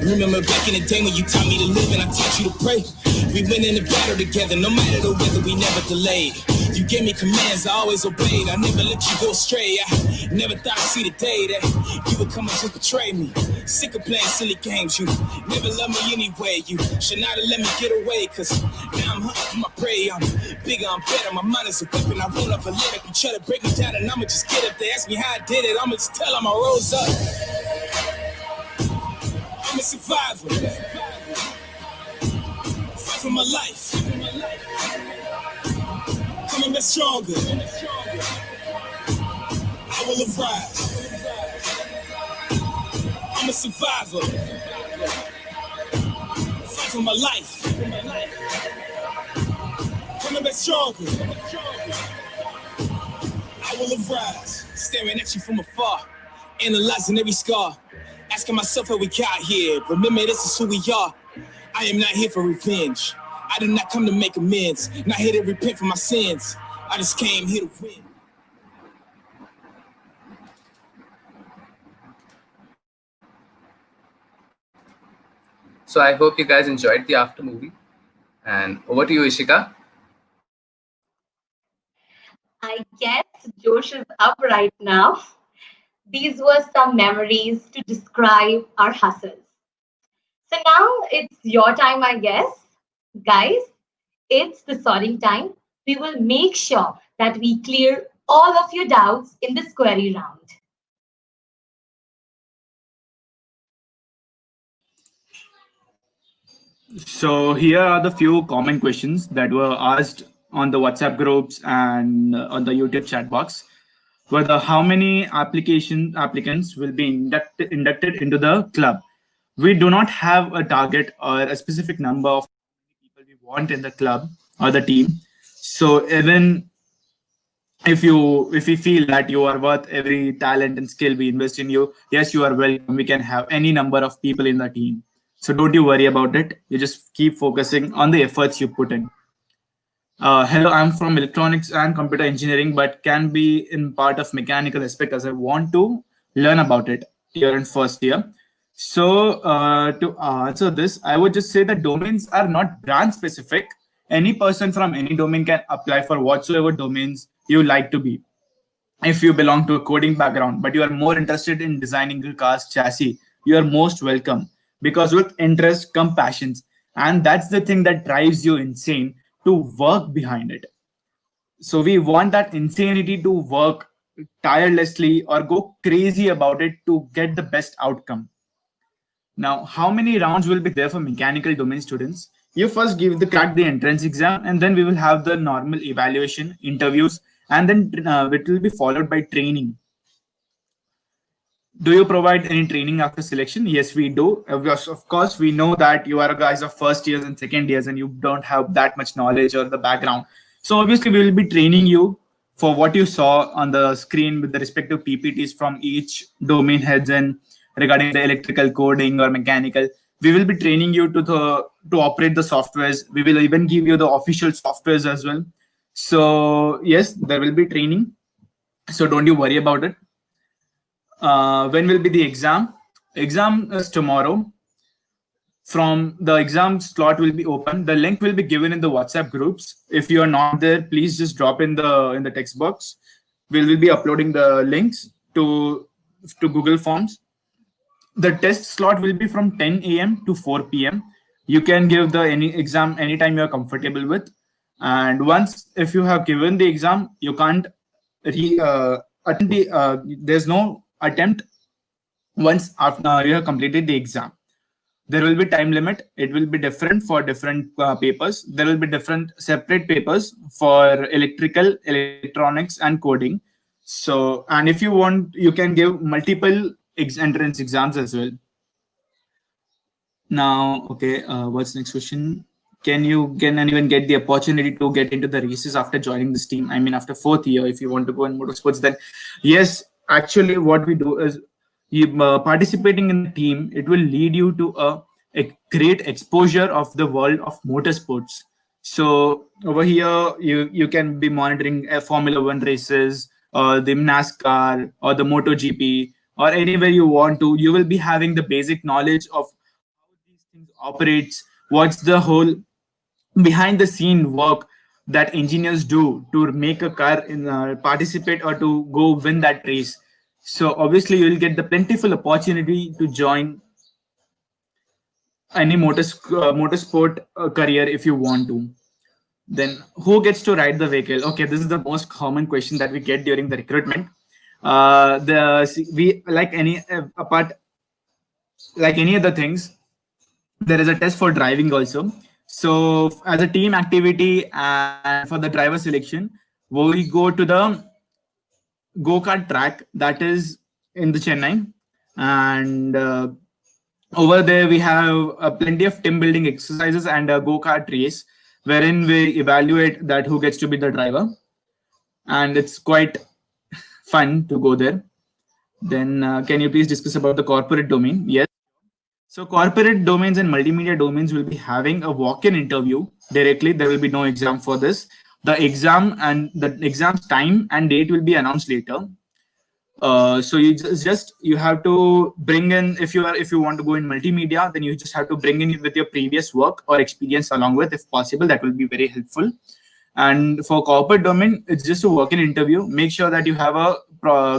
Remember back in the day when you taught me to live and I taught you to pray. We went in the battle together, no matter the weather, we never delayed. You gave me commands, I always obeyed. I never let you go astray. I never thought I'd see the day that you would come and just betray me. Sick of playing silly games, you never loved me anyway. You should not have let me get away, cause now I'm hunting for my prey. I'm bigger, I'm better, my mind is a weapon. I won't ever let it. You try to break me down and I'ma just get up. They ask me how I did it, I'ma just tell them I rose up. I'm a survivor. Fight for my life. Coming back stronger. I will arise. I'm a survivor. Fight for my life. Coming back stronger. I will arise. Staring at you from afar. Analyzing every scar. Asking myself how we got here. Remember, this is who we are. I am not here for revenge. I did not come to make amends. Not here to repent for my sins. I just came here to win. So I hope you guys enjoyed the after movie. And over to you, Ishika. I guess Josh is up right now. These were some memories to describe our hustles. So now it's your time, I guess. Guys, it's the sorting time. We will make sure that we clear all of your doubts in this query round. So here are the few common questions that were asked on the WhatsApp groups and on the YouTube chat box. Whether how many application applicants will be inducted into the club. We do not have a target or a specific number of people we want in the club or the team. So even if we feel that you are worth every talent and skill we invest in you, yes, you are welcome. We can have any number of people in the team. So don't you worry about it. You just keep focusing on the efforts you put in. Hello, I'm from electronics and computer engineering, but can be in part of mechanical aspect as I want to learn about it here in first year. So to answer this, I would just say that domains are not brand specific. Any person from any domain can apply for whatsoever domains you like to be. If you belong to a coding background, but you are more interested in designing a car's chassis, you are most welcome because with interest come passions. And that's the thing that drives you insane to work behind it. So we want that insanity to work tirelessly or go crazy about it to get the best outcome. Now, how many rounds will be there for mechanical domain students? You first give the crack the entrance exam, and then we will have the normal evaluation, interviews, and then it will be followed by training. Do you provide any training after selection? Yes, we do. Of course, we know that you are guys of first years and second years and you don't have that much knowledge or the background. So obviously we will be training you for what you saw on the screen with the respective PPTs from each domain heads and regarding the electrical coding or mechanical. We will be training you to operate the softwares. We will even give you the official softwares as well. So yes, there will be training. So don't you worry about it. When will be the exam? Exam is tomorrow. From the exam slot will be open. The link will be given in the WhatsApp groups. If you are not there, please just drop in the text box. We will be uploading the links to Google Forms. The test slot will be from 10 a.m. to 4 p.m. You can give the any exam anytime you are comfortable with. And once if you have given the exam, you can't attend the. There's no attempt once after you have completed the exam. There will be time limit. It will be different for different papers. There will be different separate papers for electrical, electronics, and coding. So, and if you want, you can give multiple entrance exams as well. Now, okay, what's the next question? Can anyone get the opportunity to get into the races after joining this team? I mean, after fourth year, if you want to go in motorsports, then yes, actually, what we do is you participating in the team. It will lead you to a great exposure of the world of motorsports. So over here, you can be monitoring Formula One races, or the NASCAR, or the MotoGP, or anywhere you want to. You will be having the basic knowledge of these things operates, what's the whole behind the scene work that engineers do to make a car in participate or to go win that race. So obviously you will get the plentiful opportunity to join any motorsport career if you want to. Then who gets to ride the vehicle? Okay, this is the most common question that we get during the recruitment. We like any apart like any other things, there is a test for driving also. So as a team activity and for the driver selection, we go to the go-kart track that is in the Chennai, and over there we have plenty of team building exercises and a go-kart race wherein we evaluate that who gets to be the driver, and it's quite fun to go there. Then can you please discuss about the corporate domain? Yes. So corporate domains and multimedia domains will be having a walk-in interview directly. There will be no exam for this. The exam's time and date will be announced later. So you have to bring in if you want to go in multimedia, then you just have to bring in with your previous work or experience along with, if possible. That will be very helpful. And for corporate domain, it's just a walk-in interview. Make sure that you have a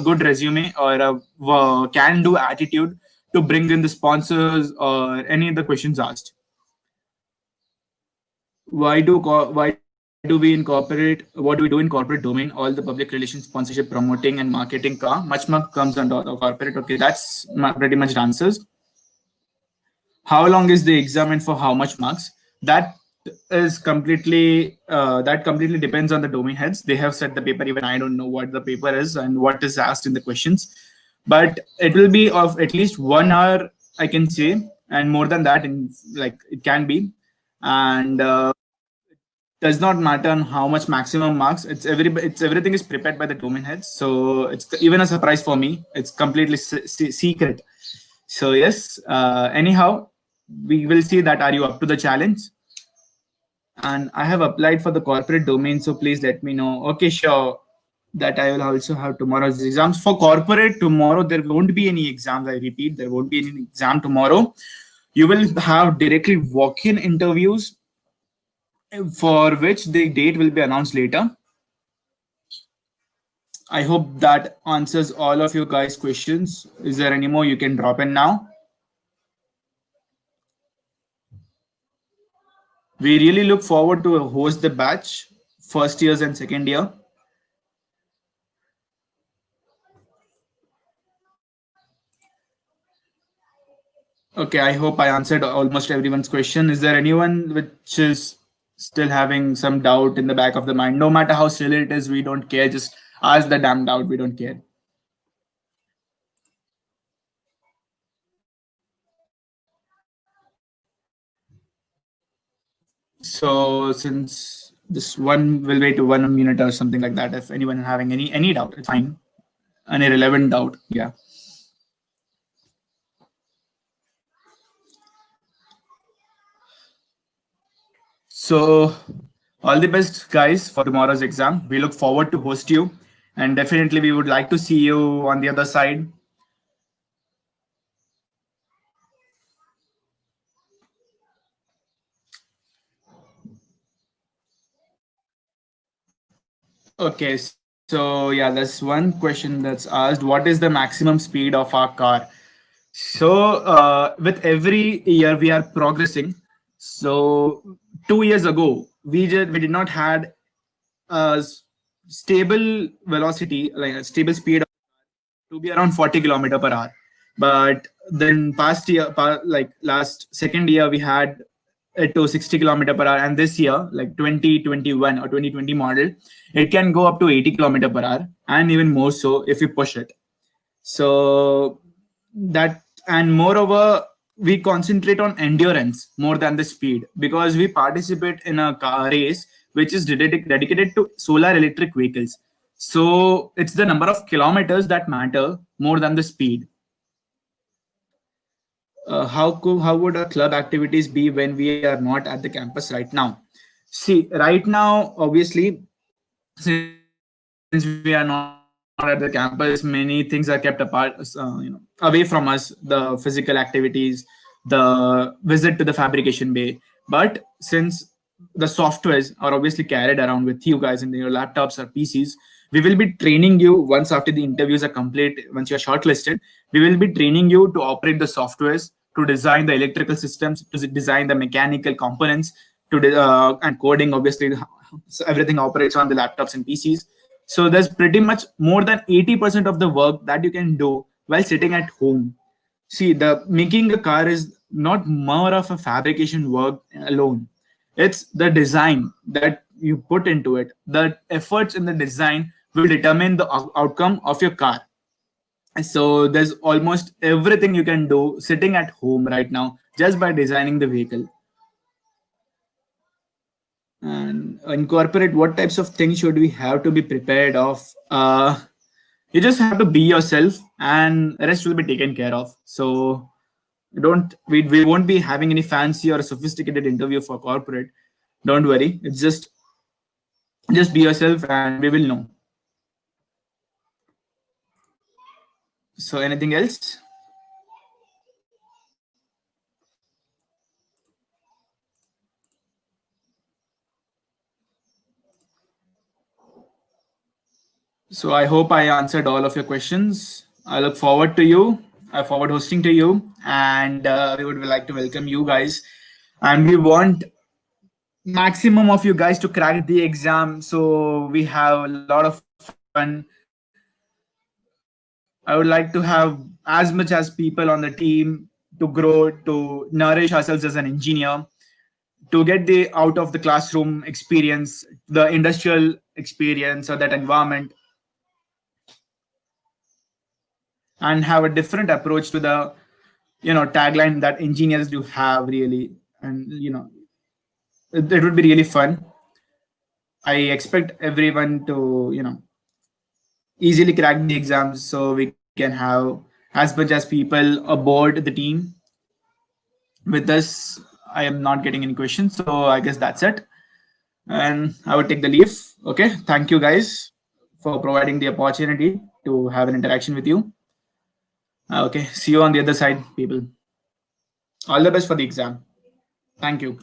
good resume or a can-do attitude to bring in the sponsors or any of the questions asked. Why do do we incorporate? What do we do in corporate domain? All the public relations, sponsorship, promoting, and marketing. Much more comes under the corporate. Okay, that's pretty much the answers. How long is the exam and for how much marks? That is completely that completely depends on the domain heads. They have set the paper. Even I don't know what the paper is and what is asked in the questions, but it will be of at least 1 hour, I can say, and more than that in like it can be. And does not matter on how much maximum marks. It's everything is prepared by the domain heads, so it's even a surprise for me. It's completely secret. So yes, anyhow, we will see that are you up to the challenge. And I have applied for the corporate domain, so please let me know. Okay, sure, that I will also have tomorrow's exams for corporate. Tomorrow there won't be any exams. I repeat, there won't be any exam tomorrow. You will have directly walk-in interviews, for which the date will be announced later. I hope that answers all of you guys' questions. Is there any more you can drop in now? We really look forward to host the batch, first years and second year. Okay, I hope I answered almost everyone's question. Is there anyone which is still having some doubt in the back of the mind? No matter how silly it is, we don't care. Just ask the damn doubt. We don't care. So since this one will wait to 1 minute or something like that, if anyone having any doubt, it's fine. An irrelevant doubt. Yeah. So all the best, guys, for tomorrow's exam. We look forward to host you, and definitely we would like to see you on the other side. Okay, so yeah, there's one question that's asked: what is the maximum speed of our car? So with every year we are progressing. So 2 years ago we did not had a stable velocity, like a stable speed to be around 40 km per hour. But then past year, like last second year, we had it to 60 km per hour, and this year, like 2021 or 2020 model, it can go up to 80 km per hour, and even more so if you push it. So that, and moreover, we concentrate on endurance more than the speed, because we participate in a car race which is dedicated to solar electric vehicles. So it's the number of kilometers that matter more than the speed. How would our club activities be when we are not at the campus right now? See, right now, obviously, since we are not at the campus, many things are kept apart, away from us. The physical activities, the visit to the fabrication bay. But since the softwares are obviously carried around with you guys in your laptops or PCs, we will be training you once after the interviews are complete. Once you are shortlisted, we will be training you to operate the softwares, to design the electrical systems, to design the mechanical components, and coding. Obviously, so everything operates on the laptops and PCs. So there's pretty much more than 80% of the work that you can do while sitting at home. See, the making a car is not more of a fabrication work alone. It's the design that you put into it. The efforts in the design will determine the outcome of your car. So there's almost everything you can do sitting at home right now just by designing the vehicle. And incorporate what types of things should we have to be prepared of? You just have to be yourself, and the rest will be taken care of. So don't we won't be having any fancy or sophisticated interview for corporate. Don't worry, it's just be yourself and we will know. So anything else? So I hope I answered all of your questions. I look forward to you. I forward hosting to you, and we would like to welcome you guys. And we want maximum of you guys to crack the exam. So we have a lot of fun. I would like to have as much as people on the team to grow, to nourish ourselves as an engineer, to get the out of the classroom experience, the industrial experience or that environment, and have a different approach to the tagline that engineers do have really. And it would be really fun. I expect everyone to easily crack the exams so we can have as much as people aboard the team with us. I am not getting any questions, so I guess that's it. And I would take the leave. Okay, thank you guys for providing the opportunity to have an interaction with you. Okay, see you on the other side, people. All the best for the exam. Thank you.